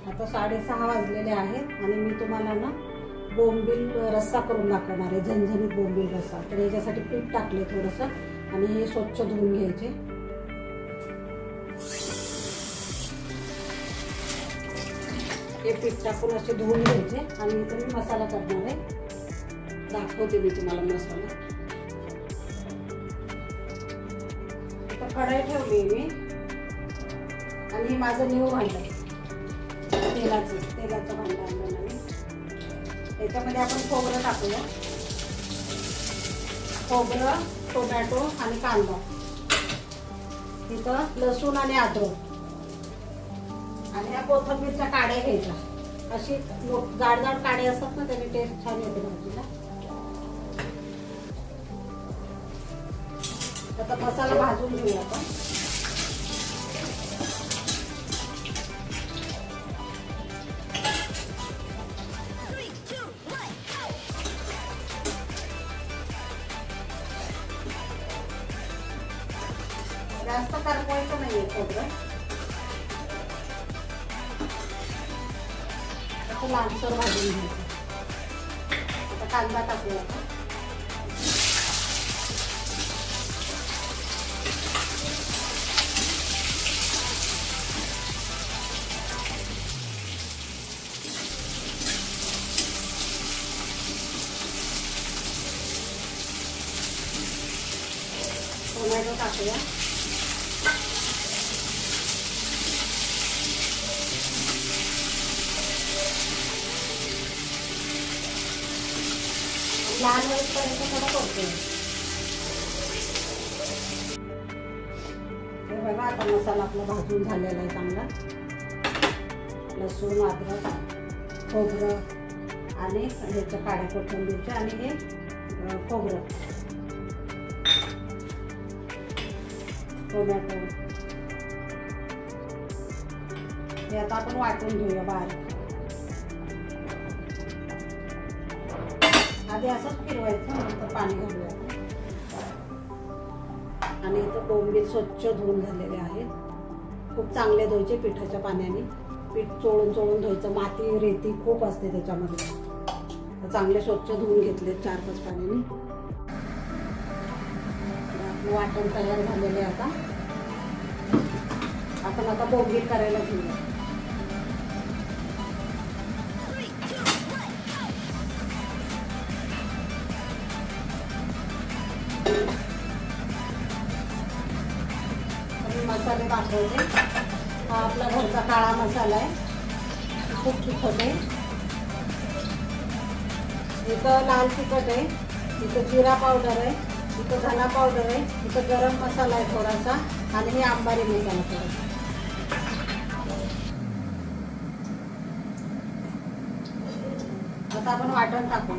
आता 6:30 वाजलेले आहेत आणि मी तुम्हाला ना बोंबील रस्सा करून दाखवणार आहे, झणझणीत बोंबील रस्सा। तर याच्यासाठी पीठ टाकले थोडंसं आणि हे स्वच्छ धुवून घ्यायचे। हे पीठ टाकून असे धुवून घ्यायचे आणि इथे मी मसाला करणार आहे, दाखवते मी तुम्हाला मसाला। आता कढई ठेवली मी आणि माझं न्यू भांडं तेलाचं भांडं आणलं मी। याच्यामध्ये आपण खोबरं टाकूया, खोबरं, टोमॅटो आणि कांदा, इथं लसूण आणि अद्रक आणि या कोथिंबीरच्या काड्या घ्यायच्या। अशी जाड जाड काड्या असतात ना, त्याने टेस्ट छान येते भाजीला। आता मसाला भाजून घेऊया आपण। जास्त करपवायचं नाहीये खोबरं, असं लालसर भाजून घ्यायचं। आता कांदा टाकूया आपण। टोमॅटो टाकूया, लाल होईपर्यंत थोडं करतोय। हे बघा आता मसाला आपला भाजून झालेला आहे चांगला। लसूण, अद्रक, खोबरं आणि ह्याच्या काड्या कोथिंबीरच्या आणि हे खोबरं, टोमॅटो हे आता आपण वाटून घेऊया बारीक। आधी असंच फिरवायचं, नंतर पाणी घालूया आणि इथं बोंबील स्वच्छ धुवून झालेले आहेत। खूप चांगले धुवायचे पिठाच्या पाण्याने, पीठ चोळून चोळून धुवायचं, माती रेती खूप असते त्याच्यामध्ये। चांगले स्वच्छ धुवून घेतले 4-5 पाण्याने। वाटण तयार झालेले आता आपण बोंबील करायला घेऊया। मसाले दाखवते, हा आपला घरचा काळा मसाला आहे, खूप तिखट आहे। इथं लाल तिखट आहे, इथं जिरा पावडर आहे, इथं धना पावडर आहे, इथं गरम मसाला आहे थोडासा आणि हे अंबारी मसाला थोडासा। आता आपण वाटण टाकू।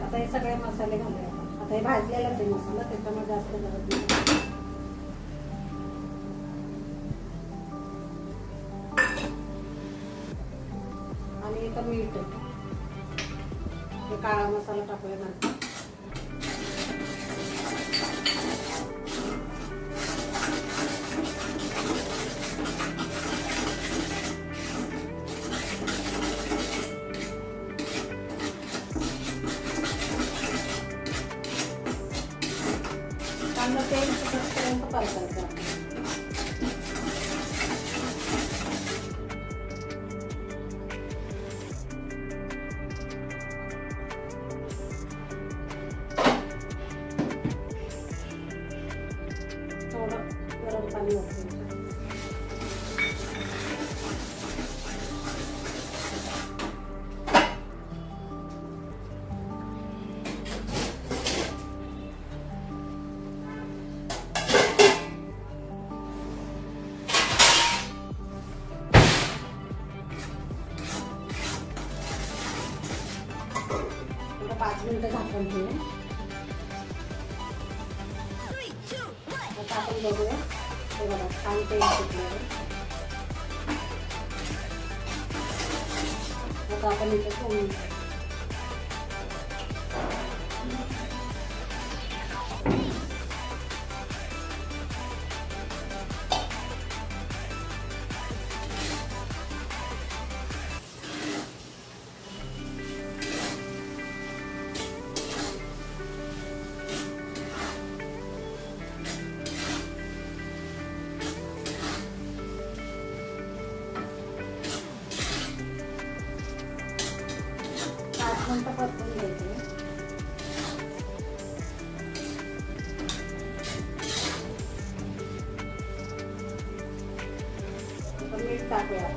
आता हे सगळे मसाले घालूया। आता हे भाजलेलाच आहे मसाला, त्याच्यामुळे जास्त गरज नाही। आणि इथं मीठ, हे काळा मसाला टाकूया नंतर। चांगलं तेल सुटेपर्यंत परतायचं। थोडं गरम पाणी वापरायचं। 5 मिनिटं झाकण ठेवूया. आता आपण बघूया. हे बघा छान तेल सुटलं. आता आपण इथे ठेवून 5 मिनिटं परतून घ्यायचे. मीठ टाकूया.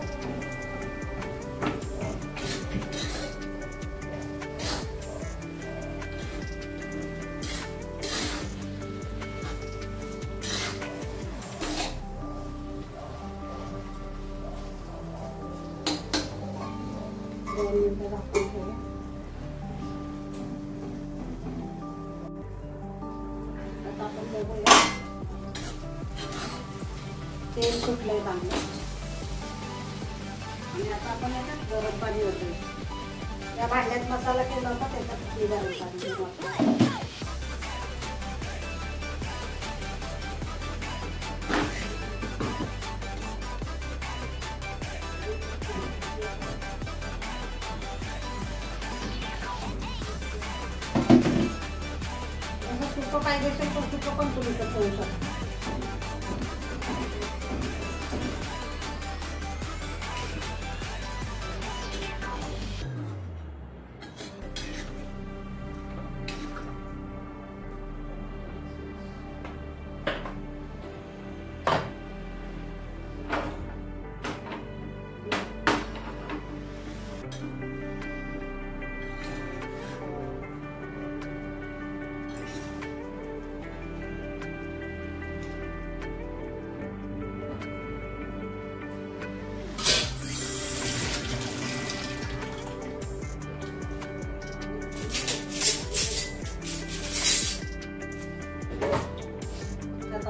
दोन मिनिटं झाकून ठेवूया. आता आपण बघूया. तेल सुटलंय चांगलं. आणि आता आपण याच्यात गरम पाणी होतं. या भांड्यात मसाला केला होता त्याच्यात गरम पाणी. सुकं पाहिजे असेल तर सुकं पण तुम्ही ठेवू शकता.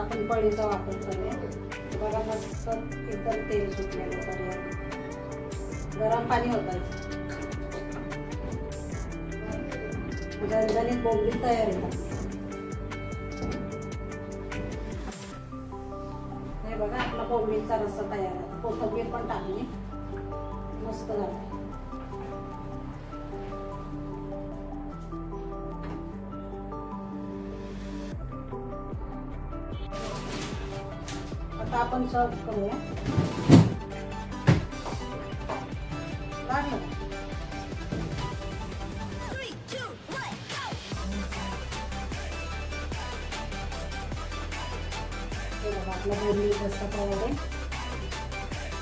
आपण पळीचा वापर करूया. बघा मस्त एकदम तेल सुटलेलं करूया. गरम पाणी होतायचं. झणझणीत बोंबील तयार आहे. हे बघा आपला बोंबीलचा रस्सा तयार आहे. कोथिंबीर पण टाकली. मस्त झाला. आता आपण सर्व करूया. लागलं. आपला बोंबील रस्सा तयार आहे.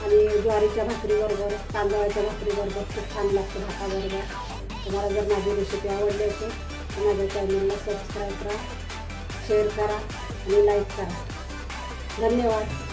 आणि ज्वारीच्या भाकरीबरोबर, तांदळाच्या भाकरीबरोबर खूप छान लागतं भाताबरोबर. तुम्हाला जर माझी रेसिपी आवडली असेल तर माझ्या चॅनलला सबस्क्राईब करा, शेअर करा आणि लाईक करा. धन्यवाद.